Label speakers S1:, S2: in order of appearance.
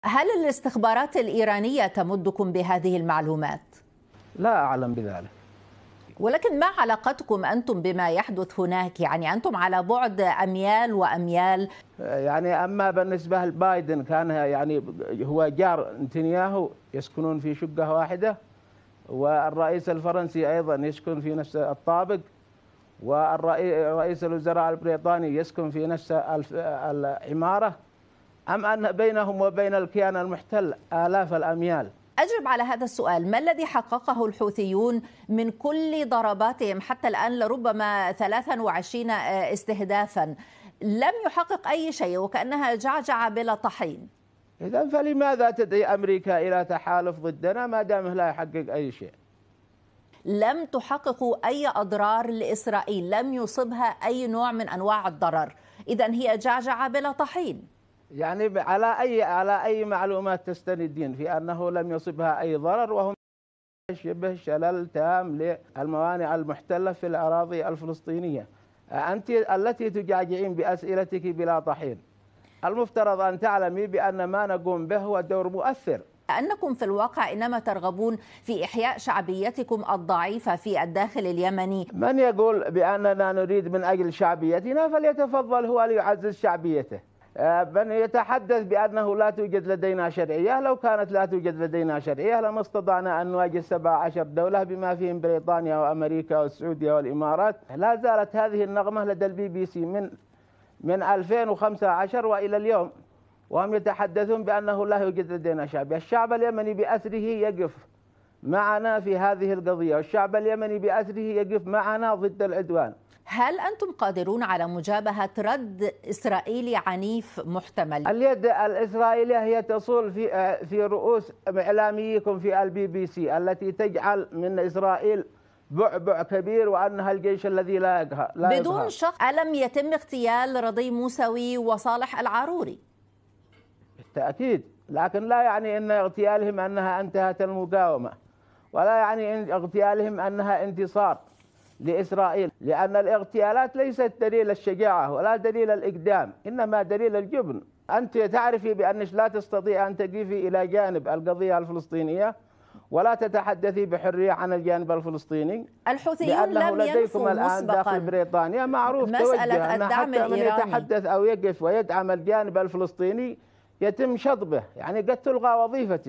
S1: هل الاستخبارات الإيرانية تمدكم بهذه المعلومات؟
S2: لا أعلم بذلك.
S1: ولكن ما علاقتكم أنتم بما يحدث هناك؟ يعني أنتم على بعد أميال وأميال.
S2: يعني أما بالنسبة لبايدن كان يعني هو جار نتنياهو، يسكنون في شقة واحدة، والرئيس الفرنسي أيضا يسكن في نفس الطابق، والرئيس الوزراء البريطاني يسكن في نفس العمارة، أم أن بينهم وبين الكيان المحتل آلاف الأميال؟
S1: أجب على هذا السؤال. ما الذي حققه الحوثيون من كل ضرباتهم حتى الآن لربما 23 استهدافا؟ لم يحقق أي شيء وكأنها جعجعة بلا طحين.
S2: إذن فلماذا تدعي أمريكا إلى تحالف ضدنا ما دامه لا يحقق أي شيء؟
S1: لم تحققوا أي أضرار لإسرائيل، لم يصبها أي نوع من أنواع الضرر، إذن هي جعجعة بلا طحين.
S2: يعني على أي معلومات تستندين في أنه لم يصبها أي ضرر، وهم يشبه شلل تام للموانئ المحتلة في الأراضي الفلسطينية؟ أنت التي تجاجعين بأسئلتك بلا طحين، المفترض أن تعلمي بأن ما نقوم به هو دور مؤثر.
S1: أنكم في الواقع إنما ترغبون في إحياء شعبيتكم الضعيفة في الداخل اليمني.
S2: من يقول بأننا نريد من أجل شعبيتنا فليتفضل هو ليعزز شعبيته. من يتحدث بأنه لا توجد لدينا شرعية، لو كانت لا توجد لدينا شرعية لما استطعنا أن نواجه 17 دولة بما فيهم بريطانيا وأمريكا والسعودية والإمارات. لا زالت هذه النغمة لدى الBBC من 2015 وإلى اليوم، وهم يتحدثون بأنه لا يوجد لدينا شعبية. الشعب اليمني بأسره يقف معنا في هذه القضية، والشعب اليمني بأسره يقف معنا ضد العدوان.
S1: هل أنتم قادرون على مجابهة رد إسرائيلي عنيف محتمل؟
S2: اليد الإسرائيلية هي تصول في رؤوس إعلاميكم في الBBC التي تجعل من إسرائيل بعبع كبير وأنها الجيش الذي لا يقهر.
S1: بدون شك. ألم يتم اغتيال رضي موسوي وصالح العروري؟
S2: بالتأكيد، لكن لا يعني أن اغتيالهم أنها انتهت المقاومة، ولا يعني أن اغتيالهم أنها انتصار لإسرائيل، لأن الاغتيالات ليست دليل الشجاعة ولا دليل الإقدام، إنما دليل الجبن. أنت تعرفي بأنك لا تستطيع أن تقفي إلى جانب القضية الفلسطينية ولا تتحدثي بحرية عن الجانب الفلسطيني،
S1: الحوثيون لم ينفوا
S2: الآن داخل بريطانيا معروف
S1: مسألة
S2: أن
S1: الدعم
S2: حتى من
S1: الإيراني
S2: يتحدث أو يقف ويدعم الجانب الفلسطيني يتم شطبه، يعني قد تلغى وظيفته.